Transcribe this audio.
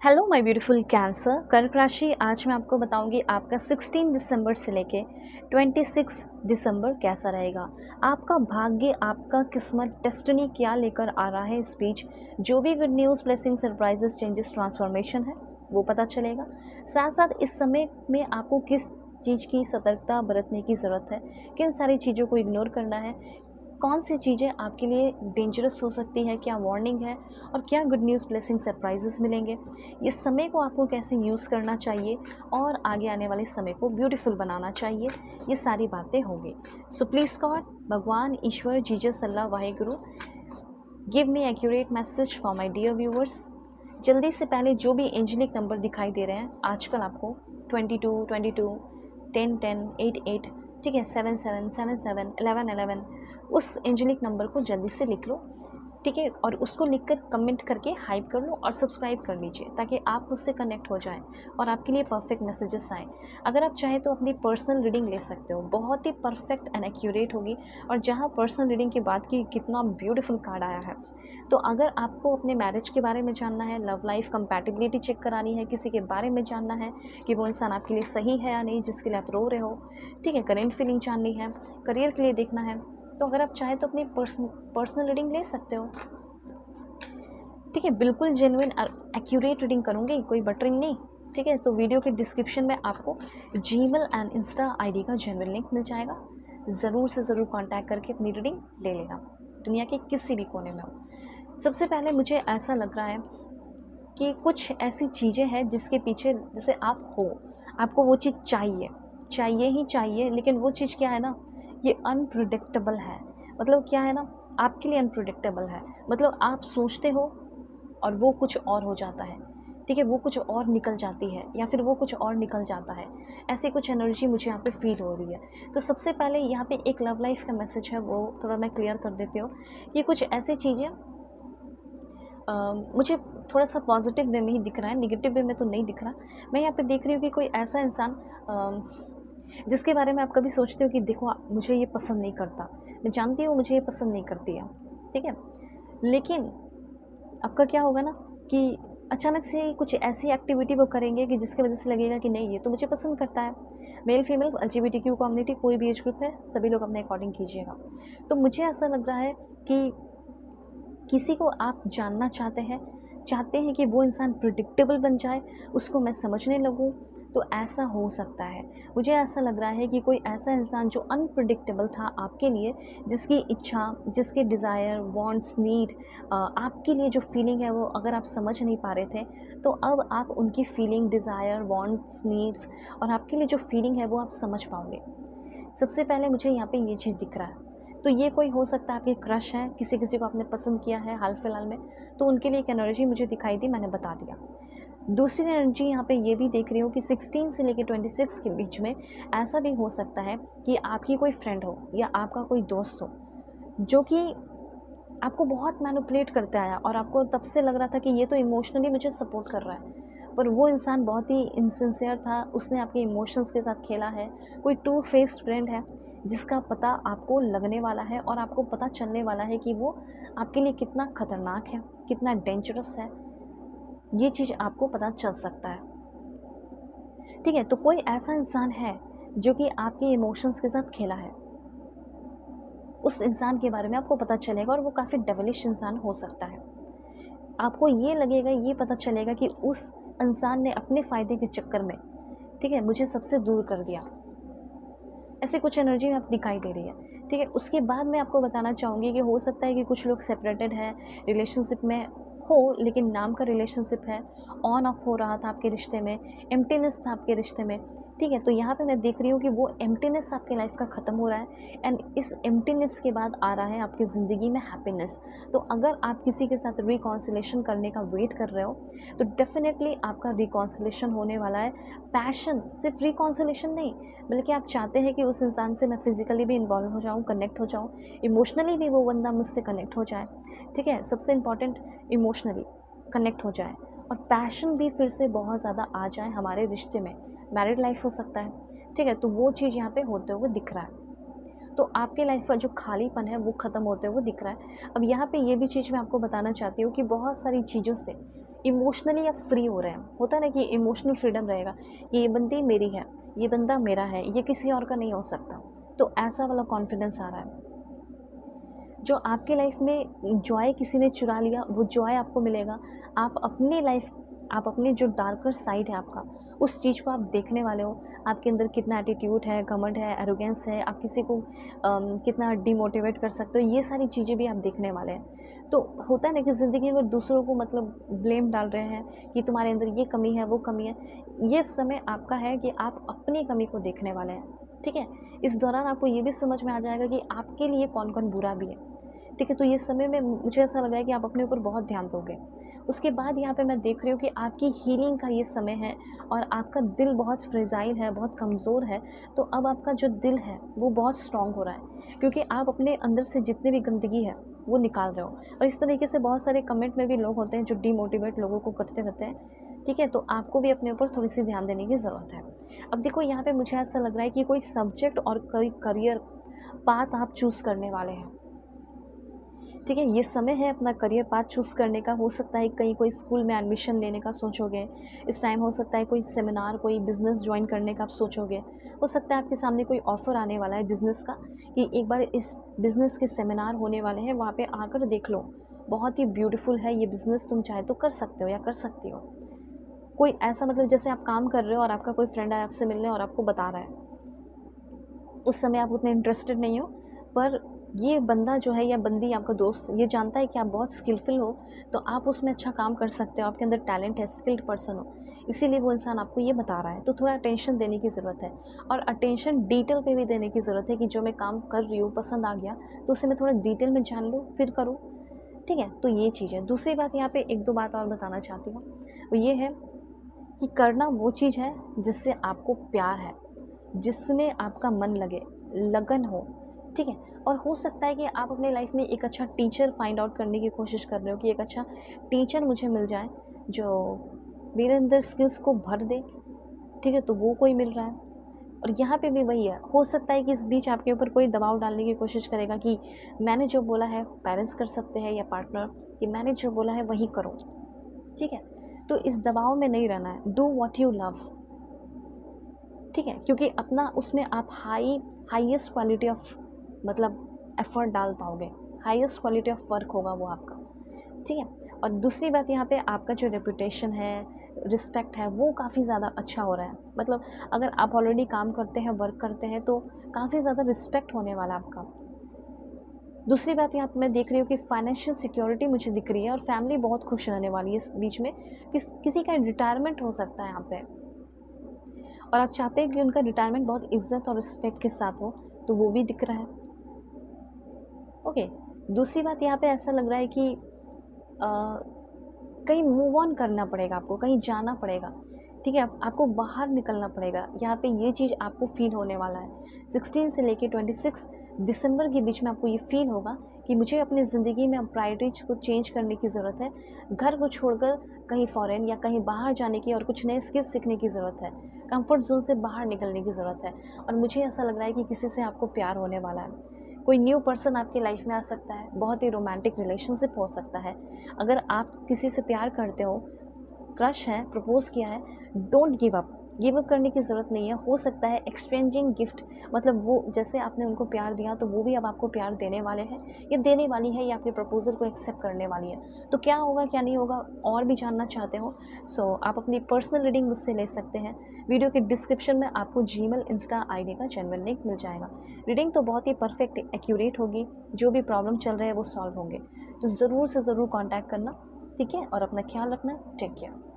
Hello my beautiful cancer. कर्क राशि आज मैं आपको बताऊंगी आपका 16 दिसंबर से लेके 26 दिसंबर कैसा रहेगा। आपका भाग्य, आपका किस्मत, डेस्टिनी क्या लेकर आ रहा है इस बीच। जो भी good news, blessing, surprises, changes, transformation है वो पता चलेगा। साथ साथ इस समय में आपको किस चीज़ की सतर्कता बरतने की ज़रूरत है, किन सारी चीज़ों को इग्नोर करना है, कौन सी चीज़ें आपके लिए डेंजरस हो सकती है, क्या वार्निंग है और क्या गुड न्यूज़, ब्लेसिंग, सरप्राइजेस मिलेंगे। इस समय को आपको कैसे यूज़ करना चाहिए और आगे आने वाले समय को ब्यूटीफुल बनाना चाहिए, ये सारी बातें होंगी। सो प्लीज़ गॉड, भगवान, ईश्वर, जीसस, अल्लाह, Waheguru, give me accurate message for my dear viewers. जल्दी से पहले जो भी एंजलिक नंबर दिखाई दे रहे हैं आजकल आपको 22 22 10 10 8 8, ठीक है, 7 7 7 7 11 11, उस एंजलिक नंबर को जल्दी से लिख लो, ठीक है, और उसको लिखकर कमेंट करके हाइप कर लो और सब्सक्राइब कर लीजिए ताकि आप मुझसे कनेक्ट हो जाएं और आपके लिए परफेक्ट मैसेजेस आएँ। अगर आप चाहें तो अपनी पर्सनल रीडिंग ले सकते हो, बहुत ही परफेक्ट एंड एक्यूरेट होगी। और जहां पर्सनल रीडिंग की बात की, कितना ब्यूटीफुल कार्ड आया है। तो अगर आपको अपने मैरिज के बारे में जानना है, लव लाइफ कंपैटिबिलिटी चेक करानी है, किसी के बारे में जानना है कि वो इंसान आपके लिए सही है या नहीं जिसके लिए आप रो रहे हो, ठीक है, करेंट फीलिंग जाननी है, करियर के लिए देखना है, तो अगर आप चाहें तो अपनी पर्सनल रीडिंग ले सकते हो, ठीक है। बिल्कुल जेन्युइन और एक्यूरेट रीडिंग करूँगी, कोई बटरिंग नहीं, ठीक है। तो वीडियो के डिस्क्रिप्शन में आपको जीमेल एंड इंस्टा आईडी का जेन्युइन लिंक मिल जाएगा। ज़रूर से ज़रूर कांटेक्ट करके अपनी रीडिंग ले लेना, दुनिया के किसी भी कोने में हो। सबसे पहले मुझे ऐसा लग रहा है कि कुछ ऐसी चीज़ें हैं जिसके पीछे जैसे आप हो, आपको वो चीज़ चाहिए, चाहिए ही चाहिए, लेकिन वो चीज़ क्या है ना, ये अनप्रिडिक्टेबल है। मतलब क्या है ना, आपके लिए अनप्रिडिक्टेबल है। मतलब आप सोचते हो और वो कुछ और हो जाता है, ठीक है, वो कुछ और निकल जाती है या फिर वो कुछ और निकल जाता है। ऐसी कुछ एनर्जी मुझे यहाँ पे फील हो रही है। तो सबसे पहले यहाँ पे एक लव लाइफ का मैसेज है, वो थोड़ा मैं क्लियर कर देती हूँ। ये कुछ ऐसी चीज़ें मुझे थोड़ा सा पॉजिटिव वे में ही दिख रहा है, नेगेटिव वे में तो नहीं दिख रहा। मैं यहाँ पे देख रही हूँ कि कोई ऐसा इंसान जिसके बारे में आप कभी सोचते हो कि देखो मुझे ये पसंद नहीं करता, मैं जानती हूँ मुझे ये पसंद नहीं करती है, ठीक है, लेकिन आपका क्या होगा ना कि अचानक से कुछ ऐसी एक्टिविटी वो करेंगे कि जिसकी वजह से लगेगा कि नहीं ये तो मुझे पसंद करता है। मेल फीमेल एलजीबीटीक्यू कम्युनिटी कोई भी एज ग्रुप है, सभी लोग अपने अकॉर्डिंग कीजिएगा। तो मुझे ऐसा लग रहा है कि किसी को आप जानना चाहते हैं कि वो इंसान प्रिडिक्टेबल बन जाए, उसको मैं समझने लगूँ, तो ऐसा हो सकता है। मुझे ऐसा लग रहा है कि कोई ऐसा इंसान जो अनप्रिडिक्टेबल था आपके लिए, जिसकी इच्छा, जिसके डिज़ायर, वांट्स, नीड, आपके लिए जो फीलिंग है वो अगर आप समझ नहीं पा रहे थे, तो अब आप उनकी फीलिंग, डिज़ायर, वांट्स, नीड्स और आपके लिए जो फीलिंग है वो आप समझ पाओगे। सबसे पहले मुझे यहाँ पे ये चीज़ दिख रहा है। तो ये कोई हो सकता है आपके क्रश है, किसी को आपने पसंद किया है हाल फिलहाल में, तो उनके लिए एक एनर्जी मुझे दिखाई दी, मैंने बता दिया। दूसरी एनर्जी यहाँ पे ये भी देख रही हूँ कि 16 से लेकर 26 के बीच में ऐसा भी हो सकता है कि आपकी कोई फ्रेंड हो या आपका कोई दोस्त हो जो कि आपको बहुत मैनिपुलेट करते आया और आपको तब से लग रहा था कि ये तो इमोशनली मुझे सपोर्ट कर रहा है, पर वो इंसान बहुत ही इनसिंसियर था, उसने आपके इमोशंस के साथ खेला है। कोई टू फेस्ड फ्रेंड है जिसका पता आपको लगने वाला है और आपको पता चलने वाला है कि वो आपके लिए कितना खतरनाक है, कितना डेंजरस है। ये चीज़ आपको पता चल सकता है, ठीक है। तो कोई ऐसा इंसान है जो कि आपके इमोशंस के साथ खेला है, उस इंसान के बारे में आपको पता चलेगा और वो काफ़ी डेविलिश इंसान हो सकता है। आपको ये लगेगा, ये पता चलेगा कि उस इंसान ने अपने फ़ायदे के चक्कर में, ठीक है, मुझे सबसे दूर कर दिया। ऐसे कुछ एनर्जी आप दिखाई दे रही है, ठीक है। उसके बाद मैं आपको बताना चाहूँगी कि हो सकता है कि कुछ लोग सेपरेटेड हैं, रिलेशनशिप में हो लेकिन नाम का रिलेशनशिप है, ऑन ऑफ हो रहा था आपके रिश्ते में, एम्प्टीनेस था आपके रिश्ते में, ठीक है। तो यहाँ पे मैं देख रही हूँ कि वो एम्प्टीनेस आपके लाइफ का ख़त्म हो रहा है एंड इस एम्प्टीनेस के बाद आ रहा है आपकी ज़िंदगी में हैप्पीनेस। तो अगर आप किसी के साथ रिकॉन्सिलेशन करने का वेट कर रहे हो तो डेफिनेटली आपका रिकॉन्सिलेशन होने वाला है। पैशन सिर्फ रिकॉन्सिलेशन नहीं, बल्कि आप चाहते हैं कि उस इंसान से मैं फिज़िकली भी इन्वॉल्व हो जाऊँ, कनेक्ट हो जाऊँ, इमोशनली भी वो बंदा मुझसे कनेक्ट हो जाए, ठीक है। सबसे इम्पॉर्टेंट, इमोशनली कनेक्ट हो जाए और पैशन भी फिर से बहुत ज़्यादा आ जाए हमारे रिश्ते में। मैरिड लाइफ हो सकता है, ठीक है। तो वो चीज़ यहाँ पे होते हुए दिख रहा है। तो आपके लाइफ का जो खालीपन है वो ख़त्म होते हुए दिख रहा है। अब यहाँ पे ये भी चीज़ मैं आपको बताना चाहती हूँ कि बहुत सारी चीज़ों से इमोशनली आप फ्री हो रहे हैं। होता है ना कि इमोशनल फ्रीडम रहेगा कि ये बंदी मेरी है, ये बंदा मेरा है, ये किसी और का नहीं हो सकता। तो ऐसा वाला कॉन्फिडेंस आ रहा है। जो आपकी लाइफ में जॉय किसी ने चुरा लिया, वो जॉय आपको मिलेगा। आप अपनी लाइफ, आप अपनी जो डार्कर साइड है आपका, उस चीज़ को आप देखने वाले हो। आपके अंदर कितना एटीट्यूड है, घमंड है, एरोगेंस है, आप किसी को कितना डिमोटिवेट कर सकते हो, ये सारी चीज़ें भी आप देखने वाले हैं। तो होता है ना कि ज़िंदगी में दूसरों को मतलब ब्लेम डाल रहे हैं कि तुम्हारे अंदर ये कमी है, वो कमी है। ये समय आपका है कि आप अपनी कमी को देखने वाले हैं, ठीक है? इस दौरान आपको ये भी समझ में आ जाएगा कि आपके लिए कौन-कौन बुरा भी है, ठीक है? तो ये समय में मुझे ऐसा लगा है कि आप अपने ऊपर बहुत ध्यान दोगे। उसके बाद यहाँ पे मैं देख रही हूँ कि आपकी हीलिंग का ये समय है और आपका दिल बहुत फ्रेजाइल है, बहुत कमज़ोर है। तो अब आपका जो दिल है वो बहुत स्ट्रॉन्ग हो रहा है, क्योंकि आप अपने अंदर से जितनी भी गंदगी है वो निकाल रहे हो। और इस तरीके से बहुत सारे कमेंट में भी लोग होते हैं जो डीमोटिवेट लोगों को करते रहते हैं, ठीक है? तो आपको भी अपने ऊपर थोड़ी सी ध्यान देने की ज़रूरत है। अब देखो, यहाँ पे मुझे ऐसा लग रहा है कि कोई सब्जेक्ट और कोई करियर पाथ आप चूज़ करने वाले हैं, ठीक है? ये समय है अपना करियर पाथ चूज़ करने का। हो सकता है कहीं कोई स्कूल में एडमिशन लेने का सोचोगे इस टाइम, हो सकता है कोई सेमिनार, कोई बिज़नेस ज्वाइन करने का आप सोचोगे। हो सकता है आपके सामने कोई ऑफ़र आने वाला है बिज़नेस का कि एक बार इस बिज़नेस के सेमिनार होने वाले हैं, वहाँ पे आकर देख लो, बहुत ही ब्यूटीफुल है ये बिज़नेस, तुम चाहे तो कर सकते हो या कर सकती हो। कोई ऐसा मतलब जैसे आप काम कर रहे हो और आपका कोई फ्रेंड आया आपसे मिलने और आपको बता रहा है, उस समय आप उतने इंटरेस्टेड नहीं हो, पर ये बंदा जो है या बंदी, आपका दोस्त, ये जानता है कि आप बहुत स्किलफुल हो, तो आप उसमें अच्छा काम कर सकते हो, आपके अंदर टैलेंट है, स्किल्ड पर्सन हो, इसीलिए वो इंसान आपको ये बता रहा है। तो थोड़ा अटेंशन देने की ज़रूरत है, और अटेंशन डिटेल पे भी देने की ज़रूरत है कि जो मैं काम कर रही हूँ पसंद आ गया तो उसे मैं थोड़ा डिटेल में जान लूँ फिर करूँ, ठीक है? तो ये चीज़ है। दूसरी बात यहाँ पे एक दो बात और बताना चाहती हूँ, वो ये है कि करना वो चीज़ है जिससे आपको प्यार है, जिसमें आपका मन लगे, लगन हो, ठीक है? और हो सकता है कि आप अपने लाइफ में एक अच्छा टीचर फाइंड आउट करने की कोशिश कर रहे हो कि एक अच्छा टीचर मुझे मिल जाए जो मेरे अंदर स्किल्स को भर दे, ठीक है? तो वो कोई मिल रहा है। और यहाँ पे भी वही है, हो सकता है कि इस बीच आपके ऊपर कोई दबाव डालने की कोशिश करेगा कि मैंने जो बोला है पेरेंट्स कर सकते हैं या पार्टनर, कि मैंने जो बोला है वही करो, ठीक है? तो इस दबाव में नहीं रहना है, डू व्हाट यू लव, ठीक है? क्योंकि अपना उसमें आप हाईएस्ट क्वालिटी ऑफ मतलब एफर्ट डाल पाओगे, हाईएस्ट क्वालिटी ऑफ वर्क होगा वो आपका, ठीक है? और दूसरी बात यहाँ पे आपका जो रेपुटेशन है, रिस्पेक्ट है, वो काफ़ी ज़्यादा अच्छा हो रहा है। मतलब अगर आप ऑलरेडी काम करते हैं, वर्क करते हैं, तो काफ़ी ज़्यादा रिस्पेक्ट होने वाला है आपका। दूसरी बात यहाँ पे मैं देख रही हूँ कि फाइनेंशियल सिक्योरिटी मुझे दिख रही है और फैमिली बहुत खुश रहने वाली है इस बीच में। किसी का रिटायरमेंट हो सकता है यहाँ पे, और आप चाहते हैं कि उनका रिटायरमेंट बहुत इज्जत और रिस्पेक्ट के साथ हो, तो वो भी दिख रहा है। ओके, दूसरी बात यहाँ पे ऐसा लग रहा है कि कहीं मूव ऑन करना पड़ेगा आपको, कहीं जाना पड़ेगा, ठीक है? आपको बाहर निकलना पड़ेगा, यहाँ पे ये चीज़ आपको फ़ील होने वाला है। 16 से लेके 26 दिसंबर के बीच में आपको ये फ़ील होगा कि मुझे अपनी ज़िंदगी में अब प्रायोरिटीज़ को चेंज करने की ज़रूरत है। घर को छोड़कर कहीं फ़ॉरेन या कहीं बाहर जाने की और कुछ नए स्किल्स सीखने की ज़रूरत है। कम्फर्ट ज़ोन से बाहर निकलने की ज़रूरत है, और मुझे ऐसा लग रहा है कि किसी से आपको प्यार होने वाला है। कोई न्यू पर्सन आपकी लाइफ में आ सकता है, बहुत ही रोमांटिक रिलेशनशिप हो सकता है। अगर आप किसी से प्यार करते हो, क्रश है, प्रपोज़ किया है, डोंट गिव अप करने की ज़रूरत नहीं है। हो सकता है एक्सचेंजिंग गिफ्ट, मतलब वो जैसे आपने उनको प्यार दिया तो वो भी अब आपको प्यार देने वाले हैं या देने वाली है, या आपके प्रपोज़ल को एक्सेप्ट करने वाली है। तो क्या होगा क्या नहीं होगा और भी जानना चाहते हो, सो आप अपनी पर्सनल रीडिंग मुझसे ले सकते हैं। वीडियो के डिस्क्रिप्शन में आपको जीमेल, इंस्टा आईडी का जेन्युइन लिंक मिल जाएगा। रीडिंग तो बहुत ही परफेक्ट एक्यूरेट होगी, जो भी प्रॉब्लम चल रहे हैं वो सॉल्व होंगे। तो ज़रूर से ज़रूर कॉन्टैक्ट करना, ठीक है? और अपना ख्याल रखना। Take care.